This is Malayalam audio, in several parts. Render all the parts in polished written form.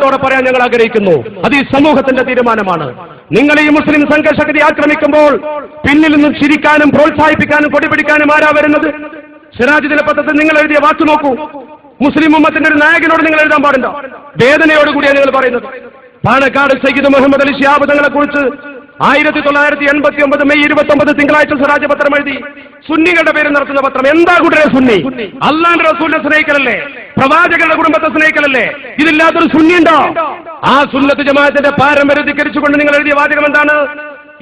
അഭിമാനത്തോടെ പറയാൻ ഞങ്ങൾ ആഗ്രഹിക്കുന്നു. അത് ഈ സമൂഹത്തിന്റെ തീരുമാനമാണ്. നിങ്ങൾ ഈ മുസ്ലിം സംഘശക്തി ആക്രമിക്കുമ്പോൾ പിന്നിൽ നിന്നും ചിരിക്കാനും പ്രോത്സാഹിപ്പിക്കാനും കൊടിപിടിക്കാനും ആരാ വരുന്നത്? സിറാജ് ദിനപത്രത്തിൽ നിങ്ങൾ എഴുതിയ വാക്ക് നോക്കൂ. മുസ്ലിം ഉമ്മത്തിന്റെ ഒരു നായകനോട് നിങ്ങൾ എഴുതാൻ പാടില്ല. വേദനയോടുകൂടിയാണ് നിങ്ങൾ പറയുന്നത്. പാണക്കാട് സയ്യിദ് മുഹമ്മദ് അലി ശിഹാബ് തങ്ങളെ കുറിച്ച് 1989 മെയ് 29 തിങ്കളാഴ്ച സിറാജ് പത്രം എഴുതി. സുന്നികളുടെ പേര് നടത്തുന്ന പത്രം. എന്താ കൂട്ടരെ സുന്നി? അള്ളാന്റെ റസൂലിനെ സ്നേഹിക്കലല്ലേ? പ്രവാചകരുടെ കുടുംബത്തെ സ്നേഹിക്കലല്ലേ? ഇതില്ലാത്തൊരു സുന്നി ഉണ്ടോ? ആ സുന്നത്ത് ജമാഅത്തിന്റെ പാരമ്പര്യം ധിക്കരിച്ചുകൊണ്ട് നിങ്ങൾ എഴുതിയ വാചകം എന്താണ്?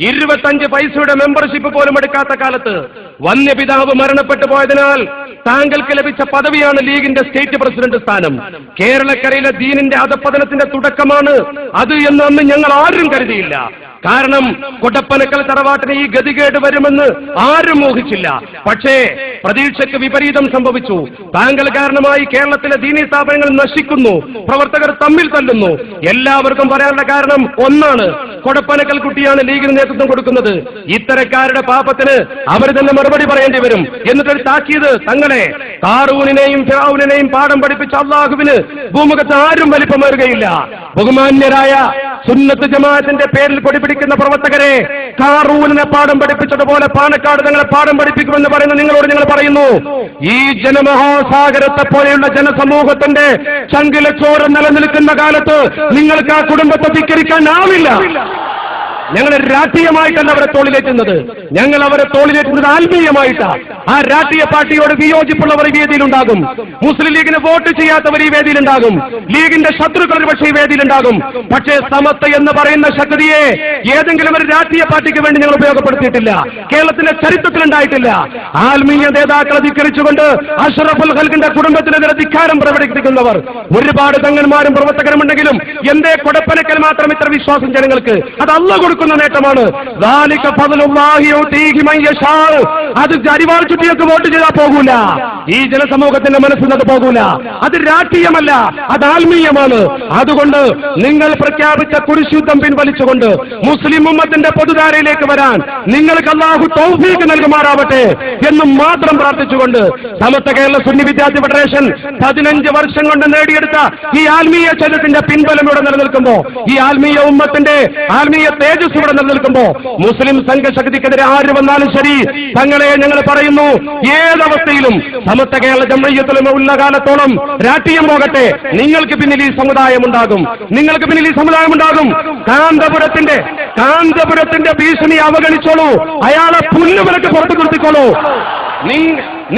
25 പൈസയുടെ മെമ്പർഷിപ്പ് പോലും എടുക്കാത്ത കാലത്ത് വന്യപിതാവ് മരണപ്പെട്ടു പോയതിനാൽ താങ്കൾക്ക് ലഭിച്ച പദവിയാണ് ലീഗിന്റെ സ്റ്റേറ്റ് പ്രസിഡന്റ് സ്ഥാനം. കേരളക്കരയിലെ ദീനിന്റെ അധപ്പതനത്തിന്റെ തുടക്കമാണ് അത് എന്ന് അന്ന് ഞങ്ങൾ ആരും കരുതിയില്ല. കാരണം കൊടപ്പനക്കൽ തറവാട്ടിന് ഈ ഗതികേട് വരുമെന്ന് ആരും ഊഹിച്ചില്ല. പക്ഷേ പ്രതീക്ഷയ്ക്ക് വിപരീതം സംഭവിച്ചു. താങ്കൾ കാരണമായി കേരളത്തിലെ ദീനീ സ്ഥാപനങ്ങൾ നശിക്കുന്നു, പ്രവർത്തകർ തമ്മിൽ തല്ലുന്നു. എല്ലാവർക്കും പറയാനുള്ള കാരണം ഒന്നാണ്, കൊടപ്പനക്കൽ കുട്ടിയാണ് ലീഗിന് നേതൃത്വം കൊടുക്കുന്നത്. ഇത്തരക്കാരുടെ പാപത്തിന് അവർ തന്നെ മറുപടി പറയേണ്ടി വരും എന്നിട്ടൊരു താക്കീത്. തങ്ങളെ കാറൂനിനെയും ഫിറഔനെയും പാഠം പഠിപ്പിച്ച അള്ളാഹുവിന് ഭൂമുഖത്ത് ആരും വലിപ്പമേറുകയില്ല. ബഹുമാന്യരായ സുന്നത്ത് ജമാഅത്തിന്റെ പേരിൽ പൊടിപിടിക്കുന്ന പ്രവർത്തകരെ കാറൂനിനെ പാഠം പഠിപ്പിച്ചതുപോലെ പാണക്കാട് തങ്ങളെ പാഠം പഠിപ്പിക്കുമെന്ന് പറയുന്ന നിങ്ങളോട് ഞങ്ങൾ പറയുന്നു, ഈ ജനമഹാസാഗരത്തെ പോലെയുള്ള ജനസമൂഹത്തിന്റെ ചങ്കിലെ ചോര നിലനിൽക്കുന്ന കാലത്ത് നിങ്ങൾക്ക് ആ കുടുംബത്തെ ധിക്കരിക്കാനാവില്ല. ഞങ്ങൾ രാഷ്ട്രീയമായിട്ടല്ല അവരെ തോളിലേറ്റുന്നത്, ഞങ്ങൾ അവരെ തോളിലേറ്റുന്നത് ആത്മീയമായിട്ടാണ്. ആ രാഷ്ട്രീയ പാർട്ടിയോട് വിയോജിപ്പുള്ളവർ ഈ വേദിയിലുണ്ടാകും, മുസ്ലിം ലീഗിന് വോട്ട് ചെയ്യാത്തവർ ഈ വേദിയിലുണ്ടാകും, ലീഗിന്റെ ശത്രുക്കൾ പക്ഷേ ഈ വേദിയിലുണ്ടാകും. പക്ഷേ സമത്വ എന്ന് പറയുന്ന ശക്തിയെ ഏതെങ്കിലും ഒരു രാഷ്ട്രീയ പാർട്ടിക്ക് വേണ്ടി ഞങ്ങൾ ഉപയോഗപ്പെടുത്തിയിട്ടില്ല, കേരളത്തിന്റെ ചരിത്രത്തിലുണ്ടായിട്ടില്ല. ആത്മീയ നേതാക്കളെ ധിക്കരിച്ചുകൊണ്ട് അഷ്റഫുൽ ഖൽഖിന്റെ കുടുംബത്തിനെതിരെ ധിക്കാരം പ്രകടിപ്പിക്കുന്നവർ ഒരുപാട് തങ്ങന്മാരും പ്രവർത്തകരുമുണ്ടെങ്കിലും എന്തേ കൊടപ്പനക്കൽ മാത്രം ഇത്ര വിശ്വാസം ജനങ്ങൾക്ക്? അത് അല്ലാഹു കൊടുക്കുന്ന നേട്ടമാണ്. അത് അരിവാൾ ചുറ്റിയൊക്കെ വോട്ട് ചെയ്താൽ പോകൂല, ഈ ജനസമൂഹത്തിന്റെ മനസ്സിൽ പോകൂല. അത് രാഷ്ട്രീയമല്ല, അത് ആത്മീയമാണ്. അതുകൊണ്ട് നിങ്ങൾ പ്രഖ്യാപിച്ച കുരിശുദ്ധം പിൻവലിച്ചുകൊണ്ട് മുസ്ലിം ഉമ്മത്തിന്റെ പൊതുധാരയിലേക്ക് വരാൻ നിങ്ങൾക്ക് അല്ലാഹു തൗഫീഖ് നൽകുമാറാവട്ടെ എന്ന് മാത്രം പ്രാർത്ഥിച്ചുകൊണ്ട് സമസ്ത കേരള സുന്നി വിദ്യാർത്ഥി ഫെഡറേഷൻ 15 വർഷം കൊണ്ട് നേടിയെടുത്ത ഈ ആത്മീയ ചരിത്രത്തിന്റെ പിൻബലം ഇവിടെ നിലനിൽക്കുമ്പോ, ഈ ആത്മീയ ഉമ്മത്തിന്റെ ആത്മീയ തേജസ് ഇവിടെ നിലനിൽക്കുമ്പോ മുസ്ലിം സംഘശക്തിക്കെതിരെ ആര് വന്നാലും ശരി, തങ്ങളെ ഞങ്ങൾ പറയുന്നു, ഏതവസ്ഥയിലും സമസ്ത കേരള ജംഇയ്യത്തുൽ ഉലമ കാലത്തോളം രാഷ്ട്രീയം പോകട്ടെ, നിങ്ങൾക്ക് പിന്നിൽ ഈ സമുദായം ഉണ്ടാകും, നിങ്ങൾക്ക് പിന്നിൽ ഈ സമുദായം ഉണ്ടാകും. കാന്തപുരത്തിന്റെ ഭീഷണി അവഗണിച്ചോളൂ, അയാളെ പുല്ലുവിലക്ക് പുറത്തു നിർത്തിക്കോളൂ.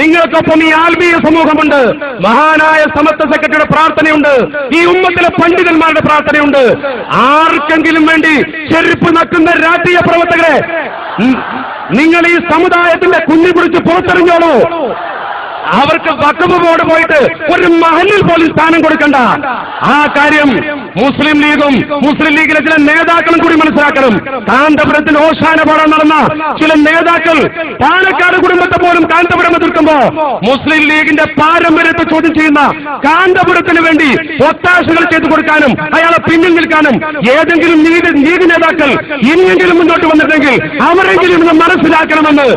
നിങ്ങൾക്കൊപ്പം ഈ ആത്മീയ സമൂഹമുണ്ട്, മഹാനായ സമത്വ സെക്രട്ടറിയുടെ പ്രാർത്ഥനയുണ്ട്, ഈ ഉമ്മത്തിലെ പണ്ഡിതന്മാരുടെ പ്രാർത്ഥനയുണ്ട്. ആർക്കെങ്കിലും വേണ്ടി ചെരുപ്പ് നക്കുന്ന രാഷ്ട്രീയ പ്രവർത്തകരെ നിങ്ങൾ ഈ സമുദായത്തിന്റെ കുഞ്ഞു പിടിച്ച് പുറത്തെറിഞ്ഞോളൂ. അവർക്ക് വഖഫ് ബോർഡ് പോയിട്ട് ഒരു മഹലിൽ പോലും സ്ഥാനം കൊടുക്കണ്ട. ആ കാര്യം മുസ്ലിം ലീഗും മുസ്ലിം ലീഗിലെ ചില നേതാക്കളും കൂടി മനസ്സിലാക്കണം. കാന്തപുരത്തിൽ ഓശാന പാടാൻ നടന്ന ചില നേതാക്കൾ പാലക്കാട് കുടുംബത്തെ പോലും കാന്തപുരം എതിർക്കുമ്പോ മുസ്ലിം ലീഗിന്റെ പാരമ്പര്യത്തെ ചോദ്യം ചെയ്യുന്ന കാന്തപുരത്തിന് വേണ്ടി ഒത്താശകൾ ചെയ്തു കൊടുക്കാനും അയാളെ പിന്നിൽ നിൽക്കാനും ഏതെങ്കിലും ലീഗ് നേതാക്കൾ ഇനിയെങ്കിലും മുന്നോട്ട് വന്നിട്ടുണ്ടെങ്കിൽ അവരെങ്കിലും ഇന്ന് മനസ്സിലാക്കണമെന്ന്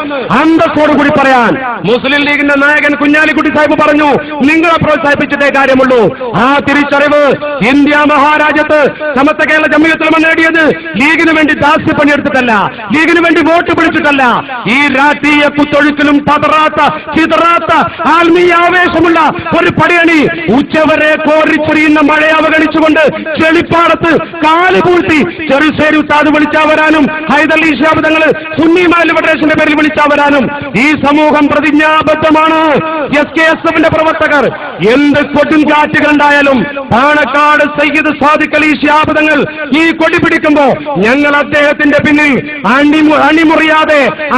അന്തസ്സോടുകൂടി പറയാൻ മുസ്ലിം ലീഗിന്റെ നായകൻ കുഞ്ഞാലിക്കുട്ടി സാഹിബ് പറഞ്ഞു, നിങ്ങളെ പ്രോത്സാഹിപ്പിച്ചിട്ടേ കാര്യമുള്ളൂ. ആ തിരിച്ചറിവ് ഇന്ത്യ മഹാരാജ്യത്ത് സമസ്ത കേരള ജംഇയ്യത്തുൽ ഉലമ നേടിയത് ലീഗിന് വേണ്ടി ദാസ്യപ്പണിയെടുത്തിട്ടല്ല, ലീഗിന് വേണ്ടി വോട്ട് പിടിച്ചിട്ടല്ല. ഈ രാഷ്ട്രീയ കുത്തൊഴുക്കിലും പതറാത്ത ചിതറാത്ത ആത്മീയ ആവേശമുള്ള ഒരു പടയണി ഉച്ചവരെ കോരിച്ചൊരിയുന്ന മഴയെ അവഗണിച്ചുകൊണ്ട് ചെളിപ്പാടത്ത് കാലുപൂഴ്ത്തി ചെറുശ്ശേരി ഉസ്താദ് വിളിച്ചാവരാനും ഹൈദരലി ശിഹാബ് തങ്ങൾ സുന്നി മഹല്ല് ഫെഡറേഷന്റെ പേരിൽ വിളിച്ചാവരാനും ഈ സമൂഹം പ്രതിജ്ഞാബദ്ധമാണ്. SKSFന്റെ പ്രവർത്തകർ എന്ത് കൊടുങ്കാറ്റുകൾ ഉണ്ടായാലും പാണക്കാട് സയ്യിദ് സാദിഖ് അലി ശിഹാബ് തങ്ങൾ ഈ കൊടി പിടിക്കുമ്പോ ഞങ്ങൾ അദ്ദേഹത്തിന്റെ പിന്നിൽ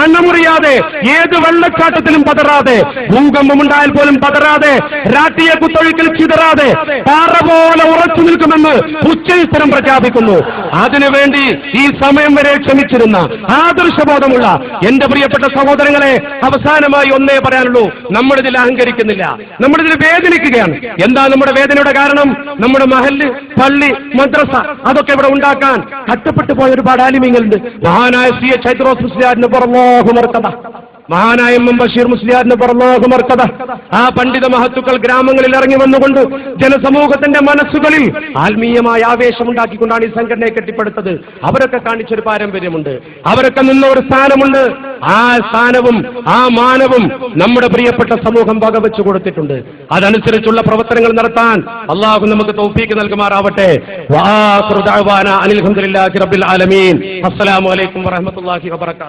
അണമുറിയാതെ ഏത് വെള്ളച്ചാട്ടത്തിലും പതറാതെ, ഭൂകമ്പമുണ്ടായാൽ പോലും പതറാതെ, രാഷ്ട്രീയ കുത്തൊഴുക്കിൽ ചിതറാതെ പാറ പോലെ ഉറച്ചു നിൽക്കുമെന്ന് ഉച്ചസ്ഥരം പ്രഖ്യാപിക്കുന്നു. അതിനുവേണ്ടി ഈ സമയം വരെ ക്ഷമിച്ചിരുന്ന ആദർശബോധമുള്ള എന്റെ പ്രിയപ്പെട്ട സഹോദരങ്ങളെ, അവസാനമായി ഒന്നേ പറയാനുള്ളൂ, നമ്മളിതിൽ അഹങ്കരിക്കുന്നില്ല, നമ്മളിതിൽ വേദനിക്കുകയാണ്. എന്താ നമ്മുടെ വേദനയുടെ കാരണം? നമ്മുടെ മഹല്ല്, പള്ളി, മദ്രസ അതൊക്കെ ഇവിടെ ഉണ്ടാക്കാൻ കഷ്ടപ്പെട്ടു പോയ ഒരുപാട് ആലിമീങ്ങളുണ്ട്. മഹാനായ CH ഹൈദ്രോസ് മുസ്ലിയാരിന് പുറമോഹമർക്കഥ മഹാനായ ബഷീർ മുസ്ലിയാറിന് പറഞ്ഞ ആ പണ്ഡിത മഹത്തുക്കൾ ഗ്രാമങ്ങളിൽ ഇറങ്ങി വന്നുകൊണ്ട് ജനസമൂഹത്തിന്റെ മനസ്സുകളിൽ ആത്മീയമായ ആവേശമുണ്ടാക്കിക്കൊണ്ടാണ് ഈ സംഘടനയെ കെട്ടിപ്പടുത്തത്. അവരൊക്കെ കാണിച്ചൊരു പാരമ്പര്യമുണ്ട്, അവരൊക്കെ നിന്ന ഒരു സ്ഥാനമുണ്ട്. ആ സ്ഥാനവും ആ മാനവും നമ്മുടെ പ്രിയപ്പെട്ട സമൂഹം വകവെച്ചു കൊടുത്തിട്ടുണ്ട്. അതനുസരിച്ചുള്ള പ്രവർത്തനങ്ങൾ നടത്താൻ അള്ളാഹു നമുക്ക് തൗഫീഖ് നൽകുമാറാവട്ടെ. വആഖിറു ദഅവാനാ അനിൽ ഹംദുലില്ലാഹി റബ്ബിൽ ആലമീൻ. അസ്സലാമു അലൈക്കും വറഹ്മത്തുള്ളാഹി വബറകാതുഹു.